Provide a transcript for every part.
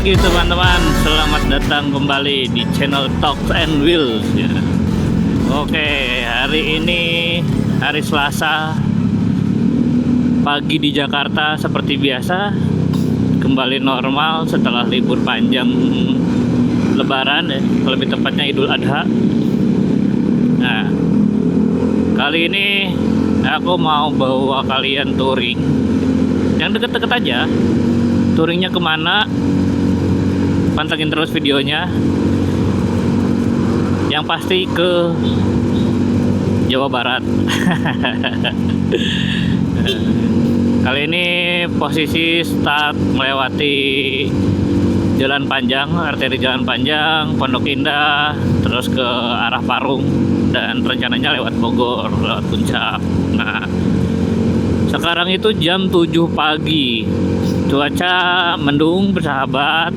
pagi teman-teman, selamat datang kembali di channel Talks and Wheels ya. Oke, hari ini hari Selasa pagi di Jakarta seperti biasa, kembali normal setelah libur panjang Lebaran ya, lebih tepatnya Idul Adha. Nah, kali ini aku mau bawa kalian touring yang deket-deket aja. Touringnya kemana? Pantengin terus videonya. Yang pasti ke Jawa Barat. Kali ini posisi start melewati Jalan Panjang, arteri Jalan Panjang, Pondok Indah, terus ke arah Parung, dan rencananya lewat Bogor, lewat Puncak. Nah, sekarang itu jam 7 pagi. Cuaca mendung, bersahabat.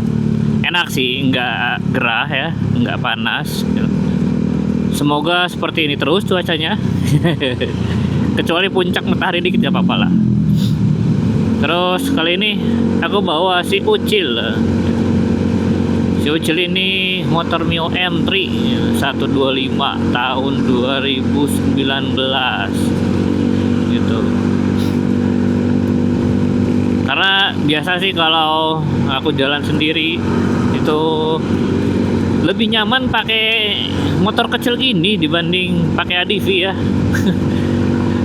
Enak sih, nggak gerah ya, nggak panas. Semoga seperti ini terus cuacanya. Kecuali puncak matahari dikit, nggak apa-apa lah. Terus kali ini aku bawa si Ucil. Si Ucil ini motor Mio M3 125 tahun 2019 gitu. Karena biasa sih kalau aku jalan sendiri itu lebih nyaman pakai motor kecil gini dibanding pakai ADV ya.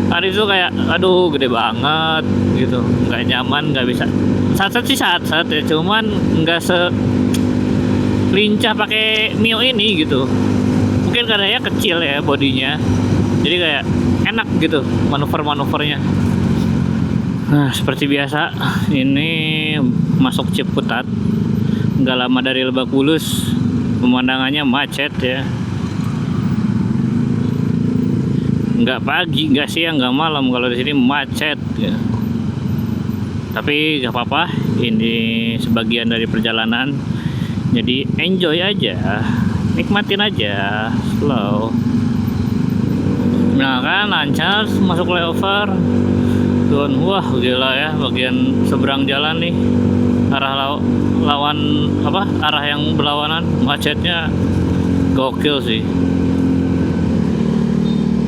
ADV itu kayak aduh gede banget gitu, nggak nyaman, nggak bisa. Sat-sat sih sat-sat ya, cuman nggak lincah pakai Mio ini gitu. Mungkin karena ya kecil ya bodinya, jadi kayak enak gitu manuver-manuvernya. Nah, seperti biasa ini masuk Ciputat, nggak lama dari Lebak Bulus. Pemandangannya macet ya, nggak pagi, nggak siang, nggak malam, kalau di sini macet ya. Tapi nggak apa-apa, ini sebagian dari perjalanan. Jadi enjoy aja, nikmatin aja, slow. Nah kan lancar masuk flyover. Tuh, wah gila ya, bagian seberang jalan nih, arah lawan apa? Arah yang berlawanan, macetnya gokil sih.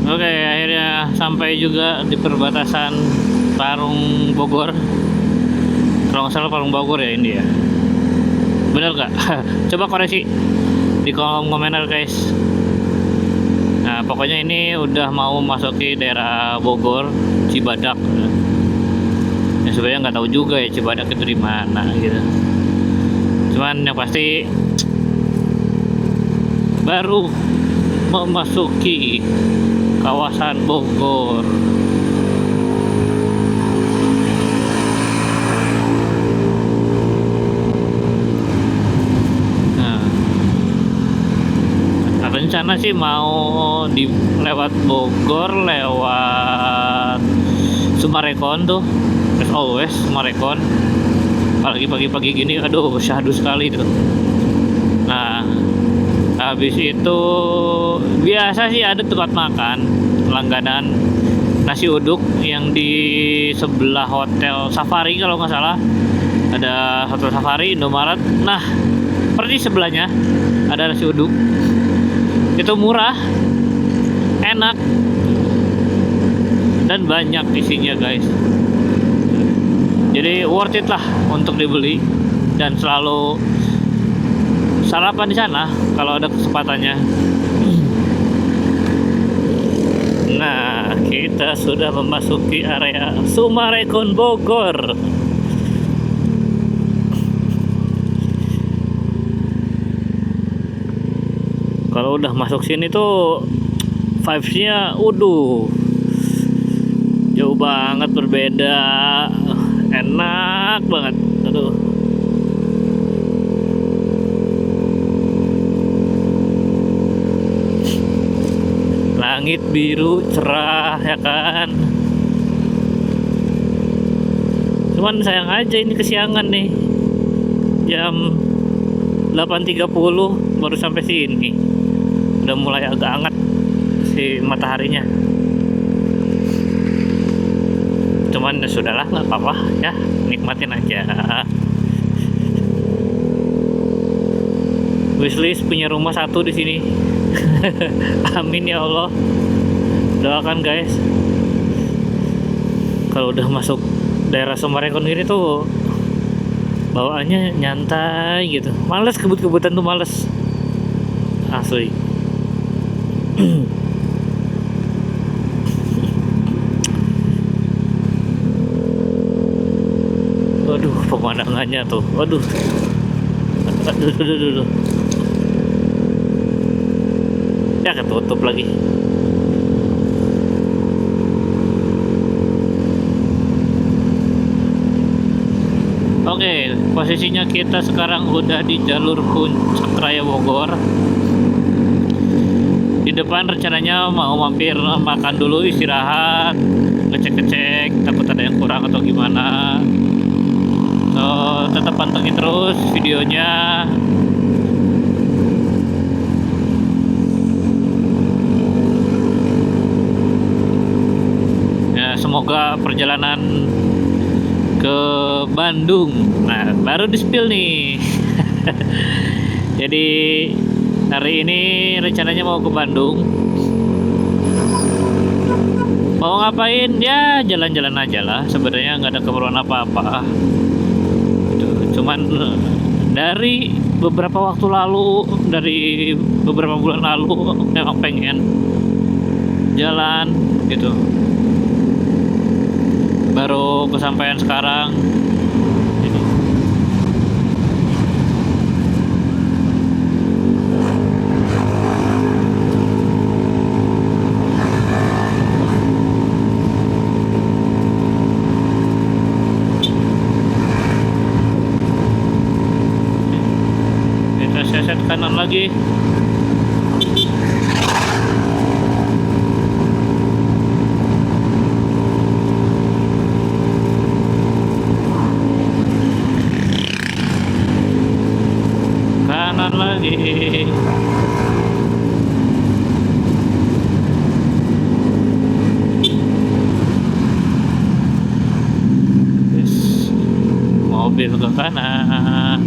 Oke, akhirnya sampai juga di perbatasan Parung Bogor. Kalau nggak salah Parung Bogor ya ini ya. Bener gak? Coba koreksi di kolom komentar guys. Nah pokoknya ini udah mau masuki daerah Bogor, Cibadak. Ya sebenarnya nggak tahu juga ya Cibadak itu di mana gitu. Cuman yang pasti baru memasuki kawasan Bogor. Rencana sih mau lewat Bogor, lewat Sumarekon tuh, as always Sumarekon. Apalagi pagi-pagi gini, aduh syahdu sekali tuh. Nah, habis itu biasa sih ada tempat makan langganan nasi uduk yang di sebelah Hotel Safari kalau nggak salah. Ada Hotel Safari, Indomaret. Nah, persis sebelahnya ada nasi uduk. Itu murah, enak, dan banyak isinya guys. Jadi worth it lah untuk dibeli, dan selalu sarapan di sana kalau ada kesempatannya. Nah, kita sudah memasuki area Sumarekon Bogor. Kalau udah masuk sini tuh vibes-nya jauh banget berbeda, enak banget. Aduh. Langit biru cerah ya kan. Cuman sayang aja ini kesiangan nih. Jam 8.30 baru sampai sini. Udah mulai agak hangat si mataharinya. Cuman ya sudahlah, nggak apa-apa ya, nikmatin aja. wishlist punya rumah satu di sini. Amin ya Allah. Doakan guys. Kalau udah masuk daerah Summarecon ini tuh bawaannya nyantai gitu. Males kebut-kebutan tuh males. Asli. Waduh, pemandangannya tuh. Waduh. Aduh. Ya ketutup lagi. Oke, posisinya kita sekarang udah di jalur Puncak Raya Bogor. Di depan rencananya mau mampir makan dulu, istirahat, ngecek-ngecek takut ada yang kurang atau gimana. So, tetap pantengin terus videonya. Ya, semoga perjalanan ke Bandung. Nah, baru di spill nih. Jadi hari ini rencananya mau ke Bandung. Mau ngapain? Ya jalan-jalan aja lah. Sebenarnya nggak ada keperluan apa-apa. Cuman dari beberapa waktu lalu, dari beberapa bulan lalu memang pengen jalan gitu. Baru kesampaian sekarang. Kita seset kanan lagi. Kanan lagi. Mobil ke kanan.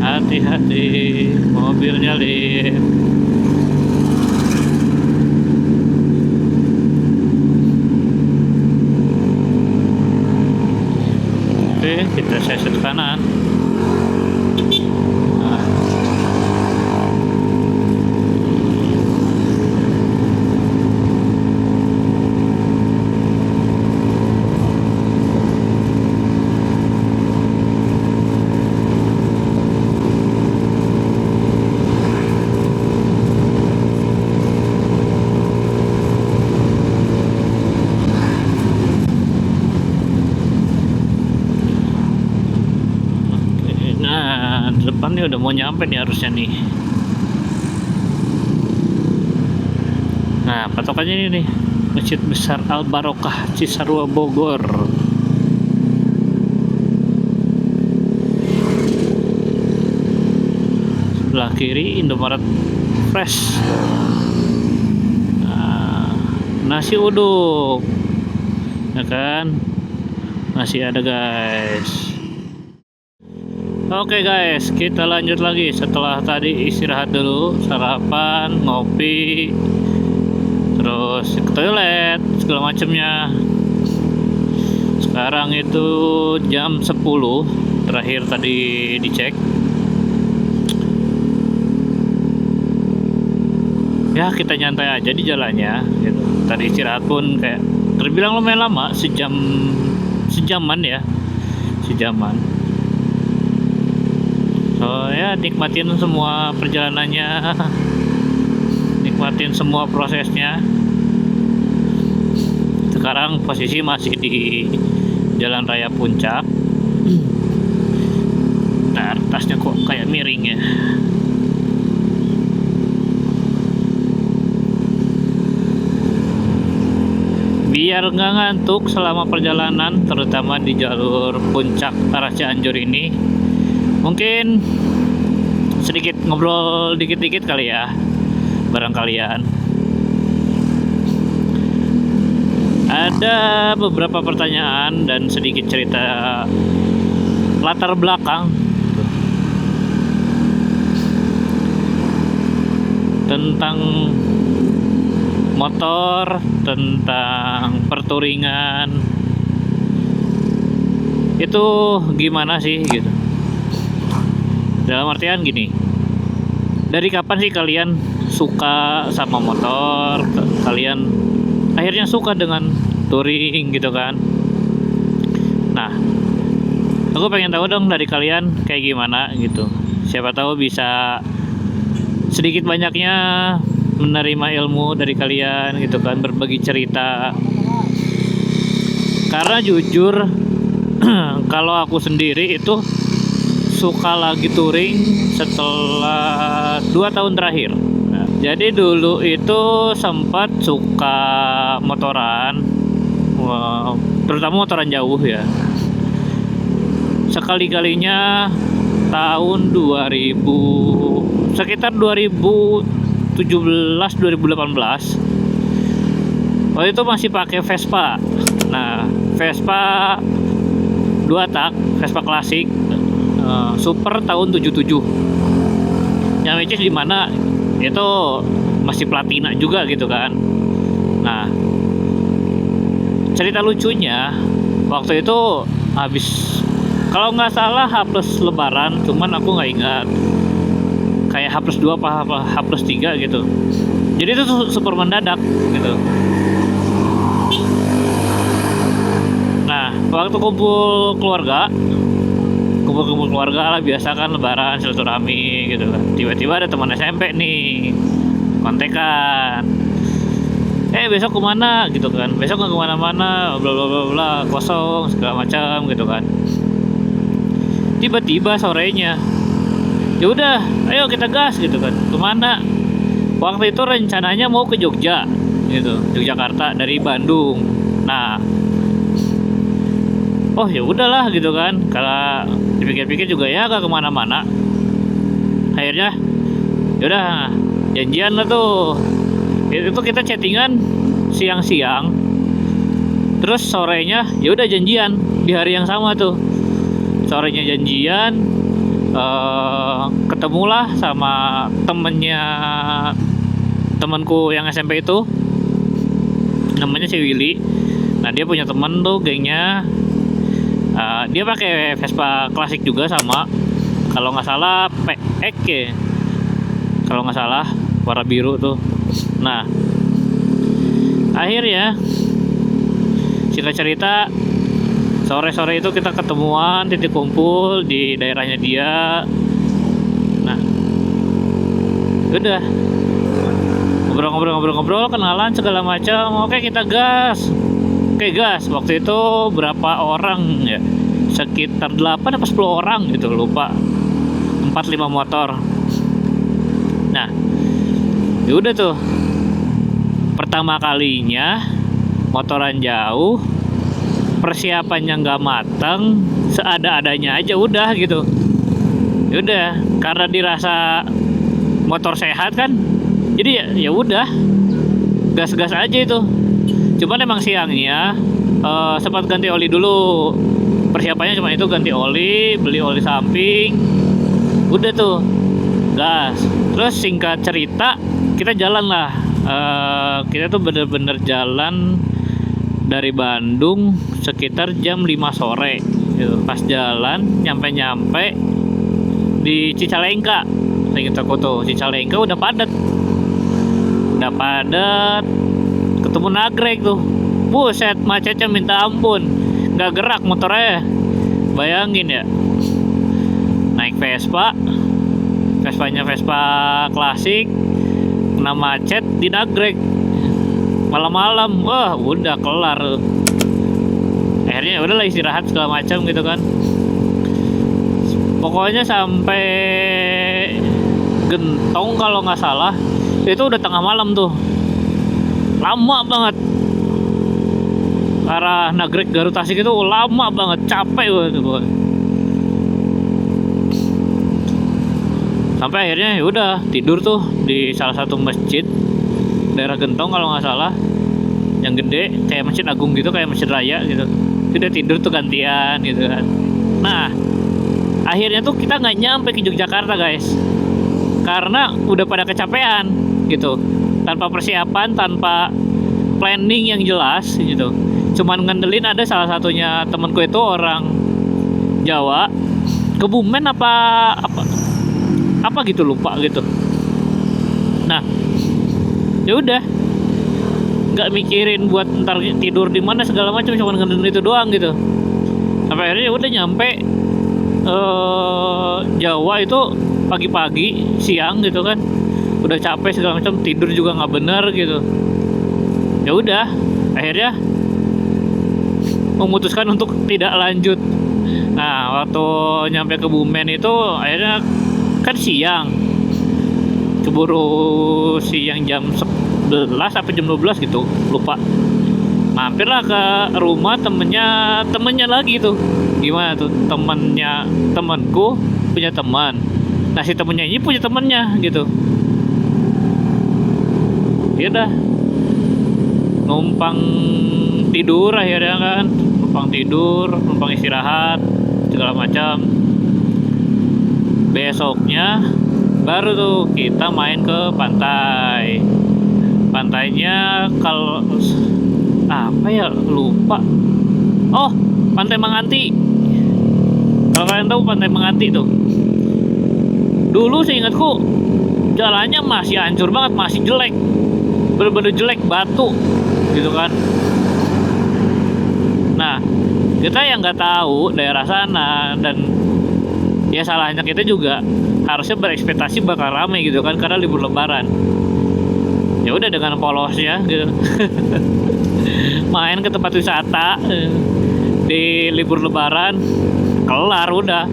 Hati-hati, mobil nyalip. Oke, kita seset kanan. Depan nih udah mau nyampe nih harusnya nih. Nah, patokannya ini nih, Masjid Besar Al Barokah Cisarua Bogor. Sebelah kiri Indomaret Fresh. Nah, nasi uduk, ya kan? Masih ada guys. Oke guys, kita lanjut lagi setelah tadi istirahat dulu, sarapan, ngopi, terus ke toilet, segala macamnya. Sekarang itu jam 10, terakhir tadi dicek. Ya kita nyantai aja di jalannya gitu. Tadi istirahat pun kayak terbilang lumayan lama, sejaman ya, sejaman. So ya nikmatin semua perjalanannya, nikmatin semua prosesnya. Sekarang posisi masih di Jalan Raya Puncak. Nah, tasnya kok kayak miring ya. Biar nggak ngantuk selama perjalanan, terutama di jalur Puncak arah Cianjur ini, mungkin sedikit ngobrol dikit-dikit kali ya bareng kalian. Ada beberapa pertanyaan dan sedikit cerita latar belakang tentang motor, tentang pertouringan itu gimana sih gitu. Dalam artian gini, dari kapan sih kalian suka sama motor, kalian akhirnya suka dengan touring gitu kan. Nah, aku pengen tahu dong dari kalian kayak gimana gitu. Siapa tahu bisa sedikit banyaknya menerima ilmu dari kalian gitu kan, berbagi cerita. Karena jujur kalau aku sendiri itu suka lagi touring setelah 2 tahun terakhir. Nah, jadi dulu itu sempat suka motoran, terutama motoran jauh ya. Sekali-kalinya tahun 2000, sekitar 2017-2018, waktu itu masih pakai Vespa. Nah, Vespa 2 tak, Vespa klasik, super tahun 77. Yang which is dimana itu masih platina juga gitu kan. Nah, cerita lucunya waktu itu habis, kalau nggak salah H+ Lebaran, cuman aku nggak ingat, kayak H+2 apa H+3 gitu. Jadi itu super mendadak gitu. Nah, waktu kumpul keluarga lah, biasa kan lebaran silaturahmi gitu kan. Tiba-tiba ada teman SMP nih kontekan, besok kemana gitu kan, besok nggak kemana-mana, bla bla bla bla, kosong segala macam gitu kan. Tiba-tiba sorenya, ya udah ayo kita gas gitu kan. Kemana? Waktu itu rencananya mau ke Jogja gitu, Yogyakarta dari Bandung. Nah, oh ya udahlah gitu kan, kalau dipikir-pikir juga ya gak kemana-mana. Akhirnya yaudah janjian lah tuh. Itu kita chattingan siang-siang, terus sorenya ya udah janjian di hari yang sama tuh. Sorenya janjian, ketemulah sama temenku yang SMP itu, namanya si Willy. Nah, dia punya temen tuh gengnya, dia pakai Vespa klasik juga sama, kalau nggak salah PX ya, kalau nggak salah warna biru tuh. Nah, akhirnya singkat cerita, sore-sore itu kita ketemuan, titik kumpul di daerahnya dia. Nah, udah ngobrol-ngobrol, kenalan segala macam. Oke, kita gas. Oke, gas. Waktu itu berapa orang ya? Sekitar 8 atau 10 orang gitu, lupa. 4-5 motor. Nah, ya udah tuh. Pertama kalinya motoran jauh, persiapannya nggak matang, seada-adanya aja udah gitu. Ya udah, karena dirasa motor sehat kan, jadi ya udah gas-gas aja itu. Cuman emang siangnya sempat ganti oli dulu. Persiapannya cuma itu, ganti oli, beli oli samping, udah tuh gas. Terus singkat cerita, kita jalan lah. Kita tuh bener-bener jalan dari Bandung sekitar jam 5 sore gitu. Pas jalan nyampe di Cicalengka, ingat aku tuh Cicalengka udah padat, ketemu nagrek tuh, buset macetnya minta ampun, nggak gerak motornya. Bayangin ya, naik Vespanya Vespa klasik, kena macet di nagrek malam-malam, wah udah kelar. Akhirnya udahlah istirahat segala macam gitu kan. Pokoknya sampai Gentong kalau nggak salah itu udah tengah malam tuh, lama banget. Arah Nagrek Garut Tasik itu lama banget, capek gue. Sampai akhirnya ya udah tidur tuh di salah satu masjid daerah Gentong kalau nggak salah, yang gede kayak masjid agung gitu, kayak masjid raya gitu. Udah tidur tuh gantian gitu kan. Nah, akhirnya tuh kita nggak nyampe ke Yogyakarta guys. karena udah pada kecapean gitu, tanpa persiapan, tanpa planning yang jelas gitu. Cuman ngandelin, ada salah satunya temanku itu orang Jawa, Kebumen apa gitu, lupa gitu. Nah, ya udah, nggak mikirin buat ntar tidur di mana segala macam, cuma ngandelin itu doang gitu. Sampai akhirnya ya udah nyampe Jawa itu pagi-pagi, siang gitu kan, udah capek segala macam, tidur juga nggak bener gitu. Ya udah, akhirnya memutuskan untuk tidak lanjut. Nah, waktu nyampe Kebumen itu akhirnya kan siang, keburu siang jam 11 sampai jam 12 gitu, lupa. Mampirlah ke rumah temennya lagi tuh. Gimana tuh, temanku punya teman, nah si temennya ini punya temennya gitu. Ya udah, numpang tidur akhirnya kan, numpang istirahat segala macam. Besoknya baru tuh kita main ke pantai. Pantainya kalau apa ya, lupa. Oh, Pantai Manganti. Kalau kalian tahu Pantai Manganti tuh, dulu seingatku jalannya masih hancur banget, masih jelek, bener-bener jelek, batu gitu kan. Nah, kita yang nggak tahu daerah sana, dan ya salahnya kita juga harusnya berekspektasi bakal rame gitu kan, karena libur lebaran. Ya udah, dengan polosnya gitu main ke tempat wisata di libur lebaran, kelar udah,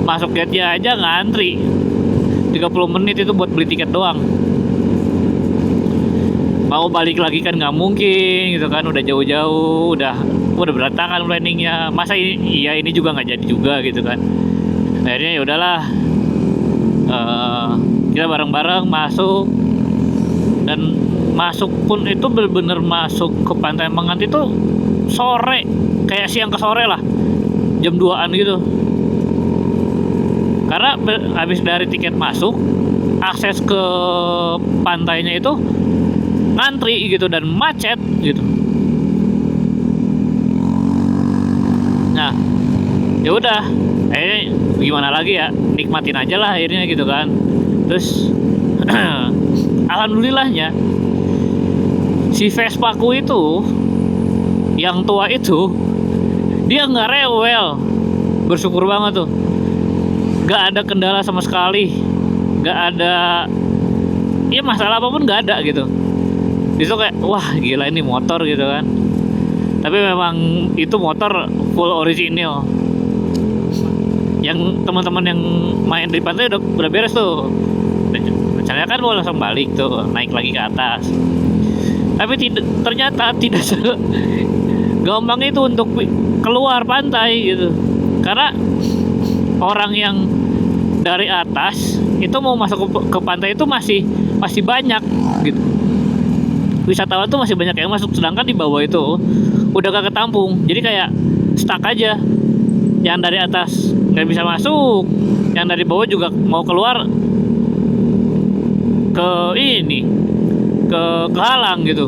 masuk gate-nya aja ngantri 30 menit itu buat beli tiket doang. Mau balik lagi kan nggak mungkin gitu kan, udah jauh-jauh, udah berantakan planningnya. Masa ini juga nggak jadi juga gitu kan. Akhirnya ya udahlah, kita bareng-bareng masuk, dan masuk pun itu bener-bener masuk ke Pantai Manganti itu sore, kayak siang ke sore lah, jam 2-an gitu. Karena habis dari tiket masuk, akses ke pantainya itu ngantri gitu dan macet gitu. Nah, ya udah, gimana lagi ya, nikmatin aja lah akhirnya gitu kan. Terus alhamdulillahnya si Vespaku itu, yang tua itu, dia nggak rewel, bersyukur banget tuh, nggak ada kendala sama sekali, nggak ada ya masalah apapun, nggak ada gitu. Itu kayak wah gila ini motor gitu kan. Tapi memang itu motor full original. Yang teman-teman yang main di pantai udah beres tuh. Rencananya kan mau langsung balik tuh, naik lagi ke atas. Tapi ternyata tidak gampang itu untuk keluar pantai gitu. Karena orang yang dari atas itu mau masuk ke pantai itu masih banyak gitu. Wisatawan tuh masih banyak yang masuk, sedangkan di bawah itu udah gak ketampung. Jadi kayak stuck aja. Yang dari atas nggak bisa masuk, yang dari bawah juga mau keluar kehalang gitu.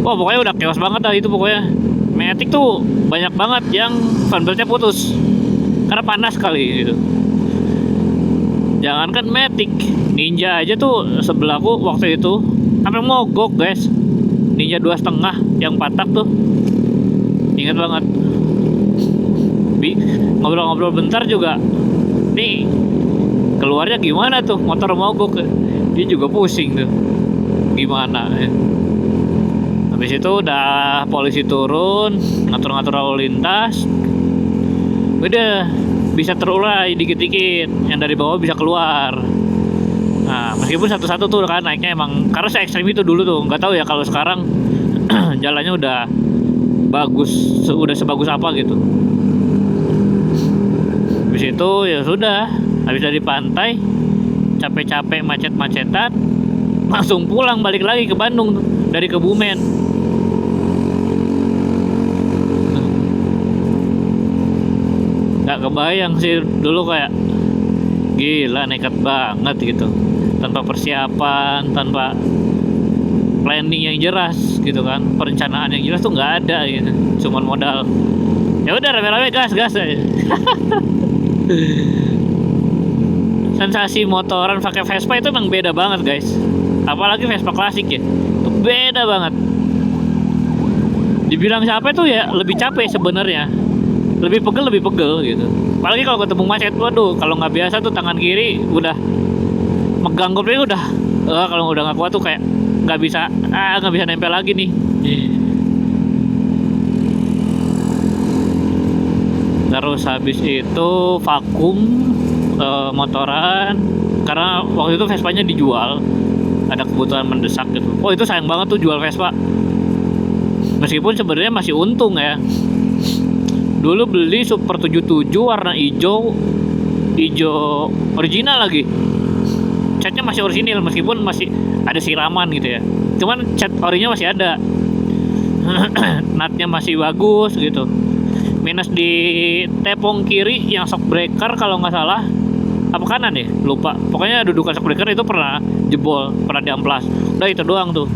Wah, pokoknya udah chaos banget dah itu pokoknya. Matic tuh banyak banget yang fanbeltnya putus karena panas kali gitu. Jangankan Matic, Ninja aja tuh sebelahku waktu itu sampai mogok guys. Ninja 2,5 yang patah tuh, ingat banget. Ngobrol-ngobrol bentar juga, nih keluarnya gimana tuh, motor mogok, dia juga pusing tuh gimana ya. Habis itu udah polisi turun ngatur-ngatur lalu lintas, udah bisa terurai dikit-dikit, yang dari bawah bisa keluar. Nah, meskipun satu-satu tuh kan naiknya emang karena se ekstrim itu dulu tuh, nggak tahu ya kalau sekarang jalannya udah bagus, udah sebagus apa gitu. Habis itu ya sudah, habis dari pantai capek-capek macet-macetan, langsung pulang balik lagi ke Bandung tuh, dari Kebumen. Nggak kebayang sih dulu, kayak gila nekat banget gitu. tanpa persiapan, tanpa planning yang jelas gitu kan, perencanaan yang jelas tuh nggak ada gitu, cuman modal ya udah rame-rame gas aja. Sensasi motoran pakai Vespa itu emang beda banget guys, apalagi Vespa klasik ya, itu beda banget. Dibilang capek tuh ya lebih capek sebenarnya, lebih pegel gitu. Apalagi kalau ketemu macet, waduh, kalau nggak biasa tuh tangan kiri udah megang kopling udah, kalau udah nggak kuat tuh kayak nggak bisa nempel lagi nih. Terus habis itu vakum motoran, karena waktu itu Vespanya dijual, ada kebutuhan mendesak gitu. Oh itu sayang banget tuh jual Vespa, meskipun sebenarnya masih untung ya. Dulu beli Super 77 warna hijau original lagi, catnya masih orisinil meskipun masih ada siraman gitu ya, cuman cat orinya masih ada. Natnya masih bagus gitu, minus di tepung kiri yang shock breaker kalau nggak salah, apa kanan ya lupa, pokoknya dudukan shock breaker itu pernah jebol, pernah diamplas, udah itu doang tuh.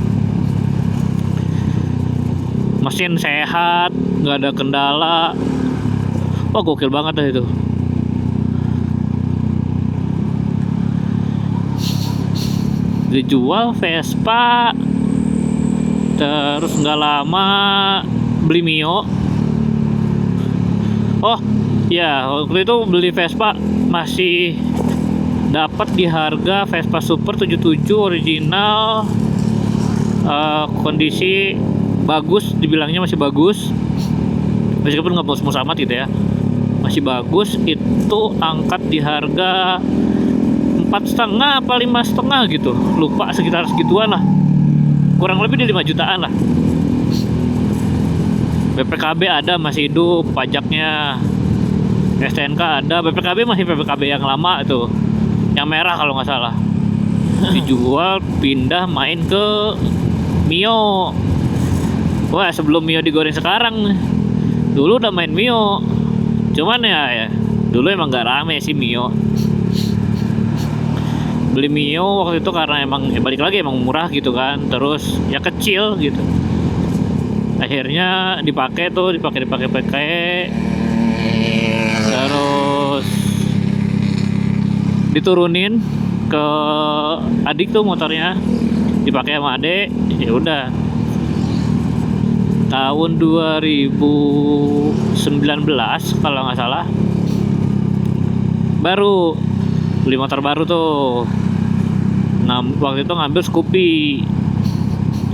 Mesin sehat, nggak ada kendala. Wah gokil banget dah itu. Dijual Vespa, terus nggak lama beli Mio. Oh ya, waktu itu beli Vespa masih dapat di harga Vespa Super 77 original, kondisi bagus, dibilangnya masih bagus meskipun nggak mulus-mulus amat gitu ya, masih bagus. Itu angkat di harga 4,5 apa 5,5 gitu, lupa, sekitar segituan lah, kurang lebih di 5 jutaan lah. BPKB ada, masih hidup, pajaknya. STNK ada, BPKB masih BPKB yang lama tuh, yang merah kalau nggak salah. Dijual, pindah main ke Mio. Wah sebelum Mio digoreng sekarang, dulu udah main Mio, cuman ya dulu emang nggak rame sih Mio. Beli Mio waktu itu karena emang balik lagi emang murah gitu kan, terus ya kecil gitu, akhirnya dipakai terus diturunin ke adik tuh motornya, dipakai sama adik. Ya udah tahun 2019 kalau nggak salah baru beli motor baru tuh. Nah waktu itu ngambil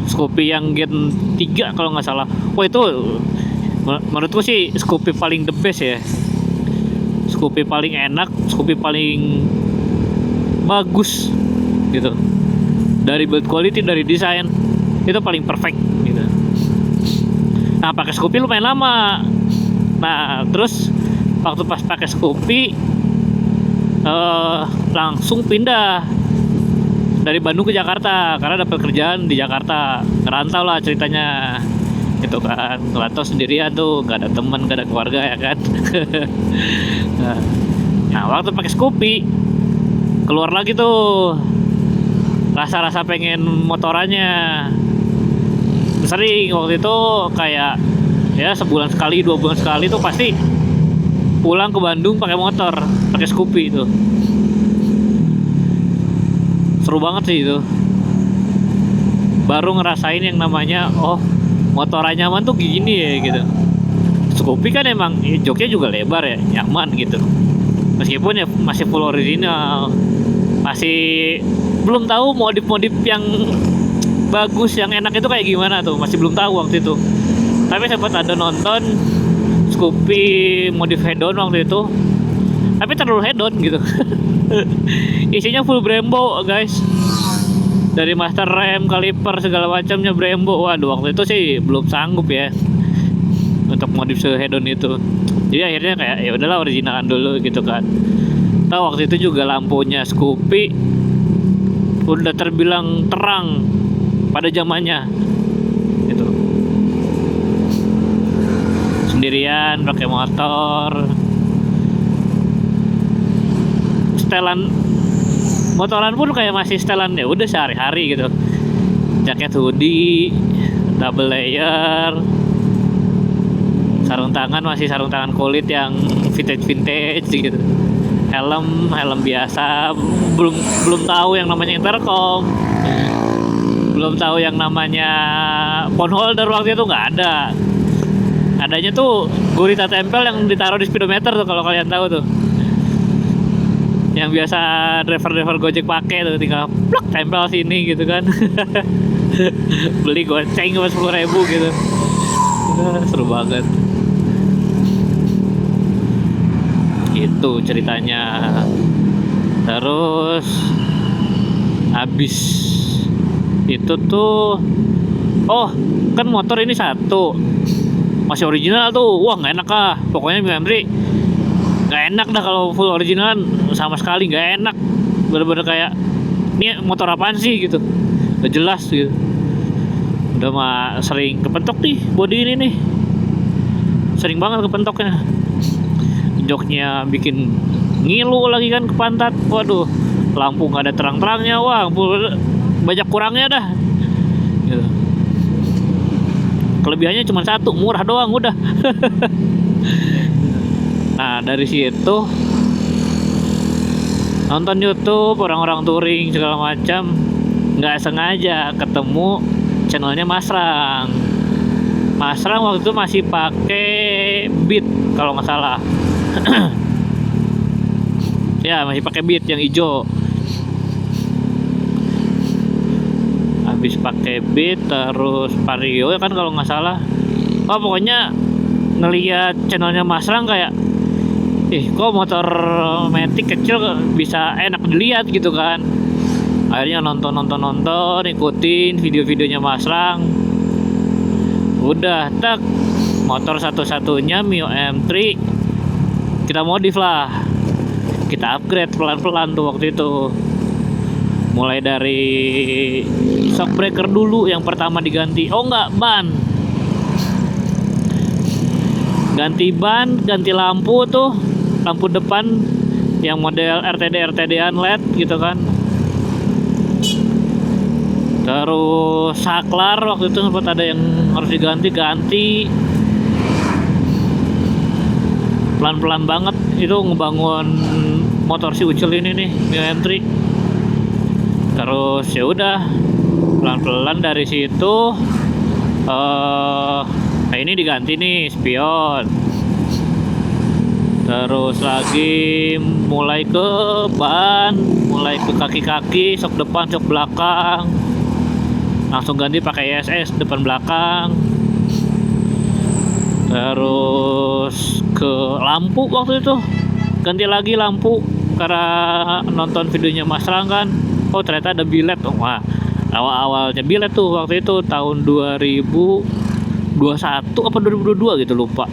Scoopy yang Gen 3 kalau nggak salah. Wah itu menurutku sih Scoopy paling the best ya, Scoopy paling enak, Scoopy paling bagus gitu, dari build quality, dari desain itu paling perfect gitu. Nah pakai Scoopy lumayan lama. Nah terus waktu pas pakai Scoopy langsung pindah dari Bandung ke Jakarta karena dapat kerjaan di Jakarta, ngerantau lah ceritanya gitu kan, ngerantau sendirian tuh, gak ada teman, gak ada keluarga ya kan. Nah waktu pakai Scoopy keluar lagi tuh rasa-rasa pengen motorannya. Sering waktu itu kayak ya sebulan sekali, 2 bulan sekali tuh pasti pulang ke Bandung pakai motor, pakai Scoopy itu. Seru banget sih itu, baru ngerasain yang namanya oh motoran nyaman tuh gini ya gitu. Scoopy kan emang joknya juga lebar ya, nyaman gitu, meskipun ya masih full original, masih belum tahu modif-modif yang bagus, yang enak itu kayak gimana tuh, masih belum tahu waktu itu. Tapi sempat ada nonton Scoopy modif head-on waktu itu, tapi terlalu head-on gitu. Isinya full Brembo guys, dari master rem, kaliper, segala macamnya Brembo. Waduh waktu itu sih belum sanggup ya untuk modif se-head-on itu. Jadi akhirnya kayak ya udahlah originalan dulu gitu kan. Tahu waktu itu juga lampunya Scoopy udah terbilang terang pada zamannya gitu. Sendirian pakai motor, setelan motoran pun kayak masih setelan ya udah sehari-hari gitu, jaket hoodie double layer, sarung tangan masih sarung tangan kulit yang vintage gitu, helm biasa, belum tahu yang namanya intercom, belum tahu yang namanya phone holder. Waktu itu nggak ada, adanya tuh gurita tempel yang ditaruh di speedometer tuh, kalau kalian tahu tuh, yang biasa driver Gojek pakai tuh, tinggal plak tempel sini gitu kan. Beli goceng cuma 10.000 gitu. Seru banget. Itu ceritanya. Terus habis itu tuh, oh kan motor ini satu masih original tuh, wah nggak enak ah pokoknya Mio M3 nggak enak dah kalau full originalan, sama sekali nggak enak, bener-bener kayak ini motor apaan sih gitu, nggak jelas gitu. Udah mah sering kepentok nih body ini nih, sering banget kepentoknya, joknya bikin ngilu lagi kan ke pantat, waduh lampu nggak ada terang-terangnya, wah banyak kurangnya dah gitu. Kelebihannya cuma satu, murah doang udah. Nah dari situ nonton YouTube orang-orang touring segala macam, nggak sengaja ketemu channelnya Masrang. Masrang waktu itu masih pakai Beat kalau nggak salah. Ya masih pakai Beat yang hijau. Habis pakai Beat terus Vario ya kan kalau nggak salah. Oh pokoknya ngelihat channelnya Masrang kayak, kok motor Matic kecil bisa enak dilihat gitu kan. Akhirnya nonton, ikutin video-videonya Masrang. Udah tak motor satu-satunya Mio M3 kita modif lah, kita upgrade pelan-pelan tuh waktu itu. Mulai dari shock breaker dulu yang pertama diganti, ban, ganti ban, ganti lampu tuh, lampu depan yang model RTD-an LED gitu kan. Terus saklar waktu itu sempat ada yang harus diganti. Pelan-pelan banget itu ngebangun motor si Ucil ini nih, Mio M3. Terus ya udah pelan-pelan dari situ ini diganti nih spion. Terus lagi mulai ke ban, mulai ke kaki-kaki, sok depan, sok belakang. Langsung ganti pakai ISS depan belakang. Terus ke lampu waktu itu ganti lagi lampu karena nonton videonya Masrang kan. Oh ternyata ada bilet. Oh, wah, awal-awalnya bilet tuh waktu itu tahun 2021 apa 2022 gitu lupa.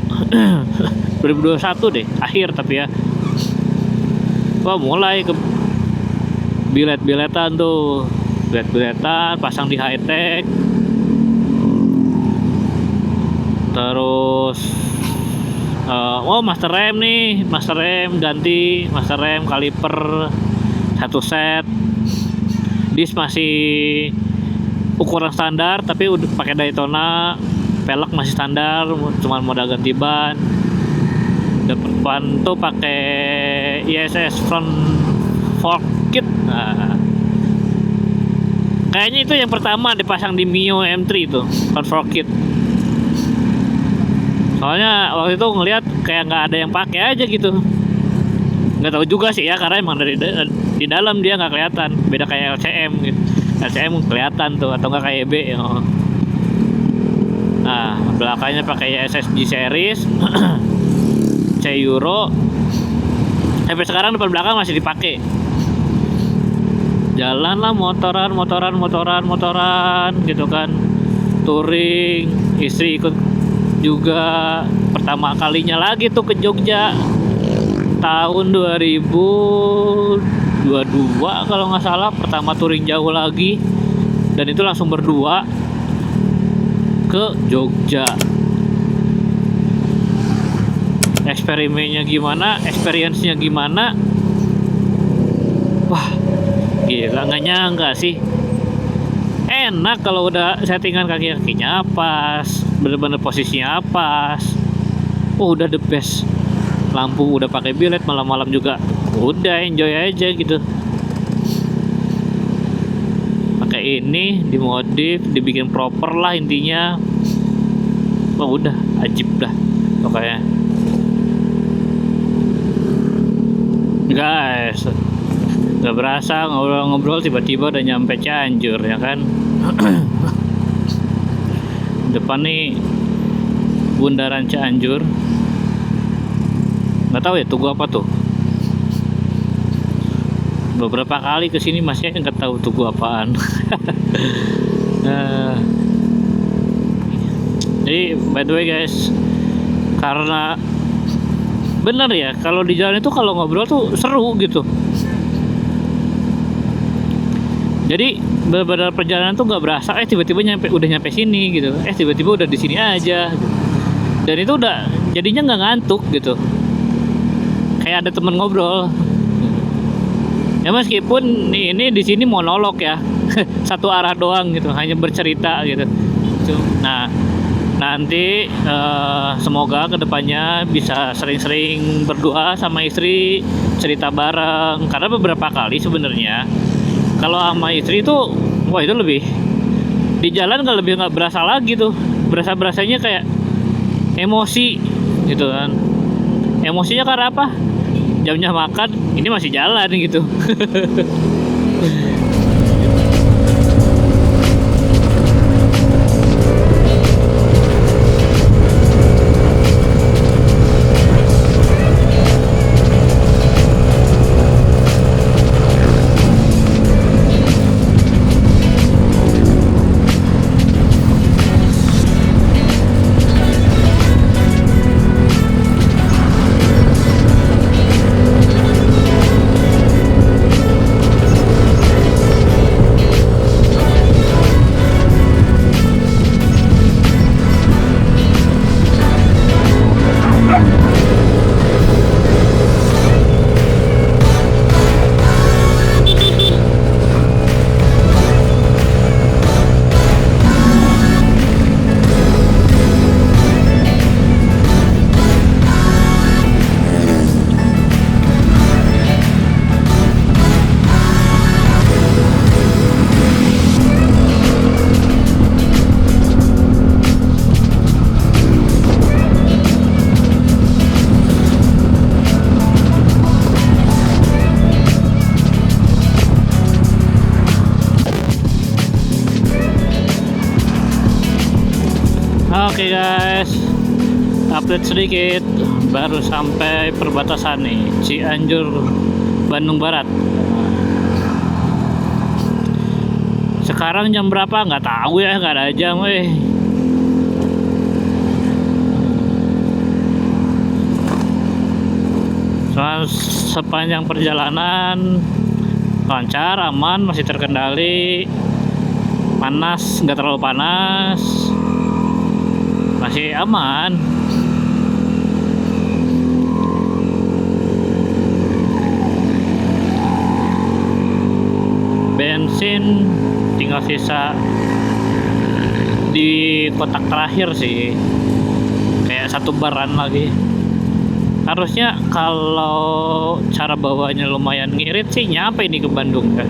2021 deh akhir tapi ya. Wah mulai ke bilet-biletan tuh, bilet-biletan pasang di high tech. Terus master rem nih, master rem ganti, master rem kaliper satu set. Dis masih ukuran standar tapi udah pakai Daytona, pelek masih standar, cuma modal ganti ban. Depan tuh pakai ISS front fork kit. Nah, kayaknya itu yang pertama dipasang di Mio M3 itu front fork kit. Soalnya waktu itu ngelihat kayak nggak ada yang pakai aja gitu. Nggak tahu juga sih ya karena emang dari di dalam dia nggak kelihatan. Beda kayak LCM gitu. LCM kelihatan tuh atau nggak kayak EB. Nah belakangnya pakai SSG series. C Euro. Sampai sekarang depan belakang masih dipakai. Jalan lah motoran gitu kan. Touring, istri ikut juga pertama kalinya lagi tuh ke Jogja tahun 2022 kalau nggak salah, pertama touring jauh lagi dan itu langsung berdua ke Jogja. Eksperimennya gimana, experience-nya gimana, wah gila, nggak nyangka sih. Enak kalau udah settingan kaki-kakinya pas, bener-bener posisinya pas. Oh, udah the best. Lampu udah pakai bilet, malam-malam juga udah enjoy aja gitu. Pakai ini dimodif, dibikin proper lah intinya. Oh, udah ajib dah pokoknya. Guys, nggak berasa ngobrol-ngobrol tiba-tiba udah nyampe Cianjur ya kan. Depan nih bundaran Cianjur. Nggak tahu ya tugu apa tuh. Beberapa kali kesini masih nggak tahu tugu apaan. Jadi by the way guys, karena bener ya kalau di jalan itu kalau ngobrol tuh seru gitu. Jadi beberapa perjalanan tuh nggak berasa, tiba-tiba udah nyampe sini gitu, tiba-tiba udah di sini aja gitu. Dan itu udah jadinya nggak ngantuk gitu, kayak ada temen ngobrol ya, meskipun ini di sini monolog ya. Satu arah doang gitu, hanya bercerita gitu. Nah nanti semoga kedepannya bisa sering-sering berdua sama istri, cerita bareng, karena beberapa kali sebenarnya kalau sama istri itu wah itu lebih di jalan nggak berasa lagi tuh, berasanya kayak emosi gitu kan. Emosinya karena apa? Jamnya makan ini masih jalan gitu. Oke guys, update sedikit, baru sampai perbatasan nih, Cianjur, Bandung Barat. Sekarang jam berapa nggak tahu ya, nggak ada jam Sepanjang perjalanan lancar, aman, masih terkendali. Panas, nggak terlalu panas, masih aman. Bensin tinggal sisa di kotak terakhir sih, kayak 1 baran lagi. Harusnya kalau cara bawanya lumayan ngirit sih nyampe ini ke Bandung ya.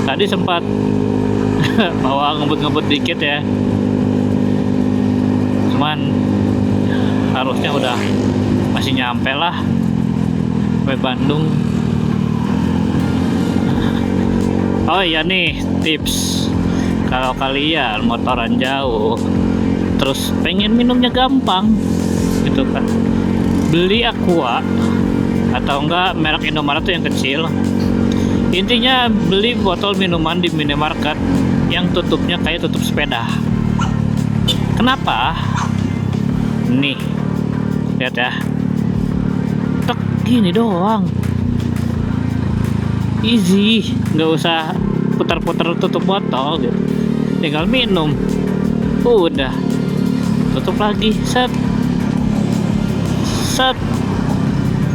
Tadi sempat bawa ngebut-ngebut dikit ya, cuman harusnya udah masih nyampe lah sampai Bandung. Oh iya nih tips, kalau kalian motoran jauh terus pengen minumnya gampang gitu kan, beli Aqua atau enggak merek Indomaret tuh yang kecil. Intinya beli botol minuman di minimarket yang tutupnya kayak tutup sepeda. Kenapa? Nih, lihat ya, tek gini doang, easy, nggak usah putar-putar tutup botol gitu, tinggal minum, udah tutup lagi, set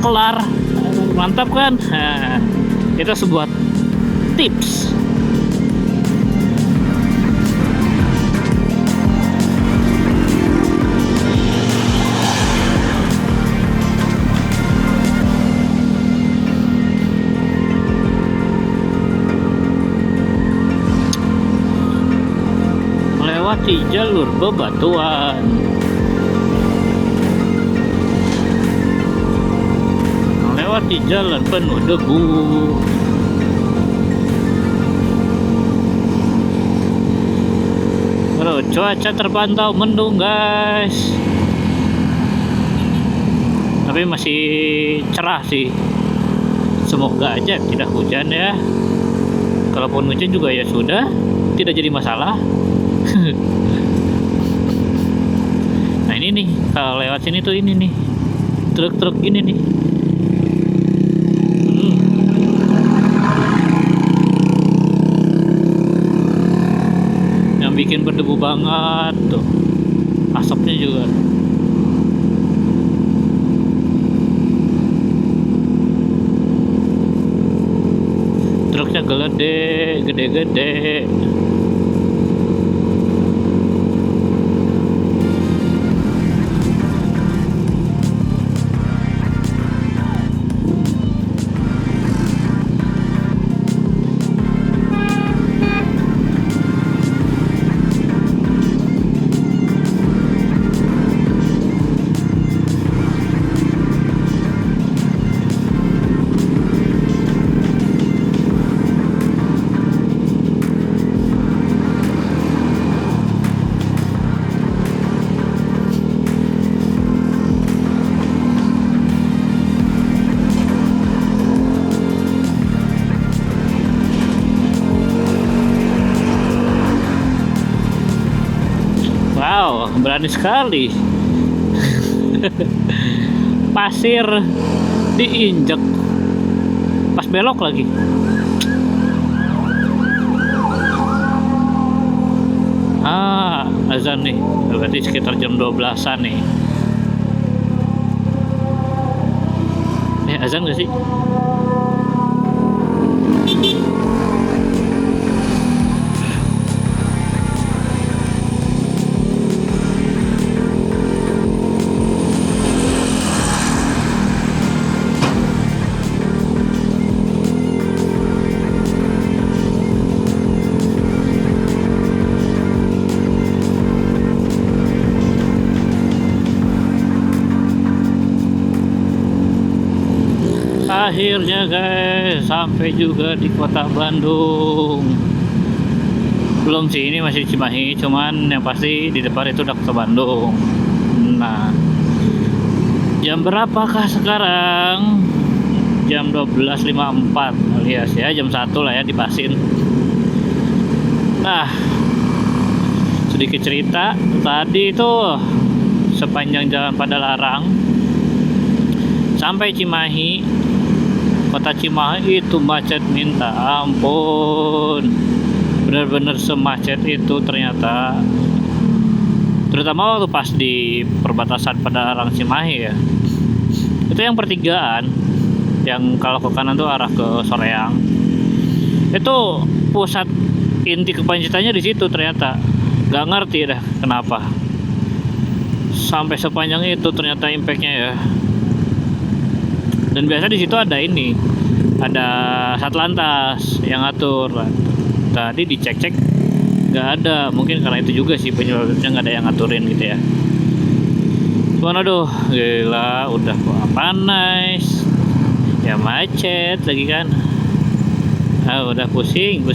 kelar, mantap kan? Nah, itu tips. Melewati jalur bebatuan. Melewati jalan penuh debu. Aduh, cuaca terpantau mendung guys, tapi masih cerah sih. Semoga aja tidak hujan ya. Kalaupun hujan juga ya sudah, tidak jadi masalah. Nah ini nih, kalau lewat sini tuh ini nih, truk-truk ini nih. Yang bikin berdebu banget tuh, asapnya juga. Truknya gede-gede. Wow, berani sekali. Pasir diinjek pas belok lagi. Azan nih, berarti sekitar jam 12-an nih. Azan gak sih? Akhirnya guys, sampai juga di kota Bandung. Belum sih, ini masih di Cimahi, cuman yang pasti di depan itu udah kota Bandung. Nah, jam berapakah sekarang? Jam 12.54 alias ya jam 1 lah ya dipasin. Nah, sedikit cerita, tadi itu sepanjang jalan Padalarang sampai Cimahi, kota Cimahi itu macet minta ampun. Benar-benar semacet itu ternyata, terutama waktu pas di perbatasan Padalarang Cimahi ya. Itu yang pertigaan, yang kalau ke kanan tuh arah ke Soreang, itu pusat inti kemacetannya di situ ternyata. Gak ngerti dah kenapa sampai sepanjang itu ternyata impactnya ya. Dan biasa di situ ada ini, ada Satlantas yang ngatur. Tadi dicek-cek nggak ada, mungkin karena itu juga sih penyebabnya, nggak ada yang ngaturin gitu ya. Cuman aduh gila, udah panas ya, macet lagi kan. Udah pusing.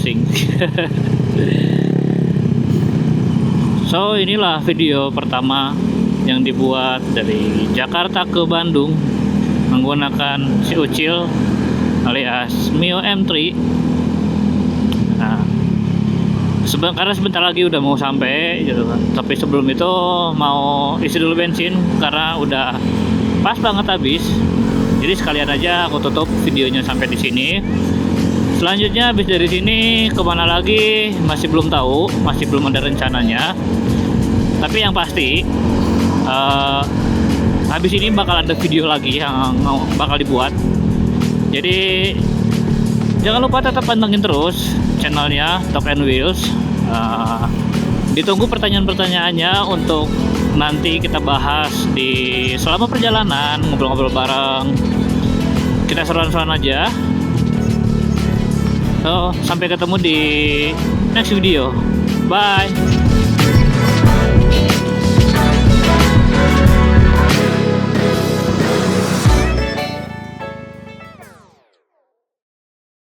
So inilah video pertama yang dibuat dari Jakarta ke Bandung menggunakan si Ucil alias Mio M3. Nah, karena sebentar lagi udah mau sampai gitu kan. Tapi sebelum itu mau isi dulu bensin karena udah pas banget habis. Jadi sekalian aja aku tutup videonya sampai di sini. Selanjutnya habis dari sini kemana lagi masih belum tahu, masih belum ada rencananya. Tapi yang pasti habis ini bakal ada video lagi yang bakal dibuat. Jadi Jangan lupa tetap pantengin terus channelnya Talk and Wheels. Ditunggu pertanyaan-pertanyaannya untuk nanti kita bahas di selama perjalanan, ngobrol-ngobrol bareng. Kita seruan-seruan aja. So, sampai ketemu di next video. Bye.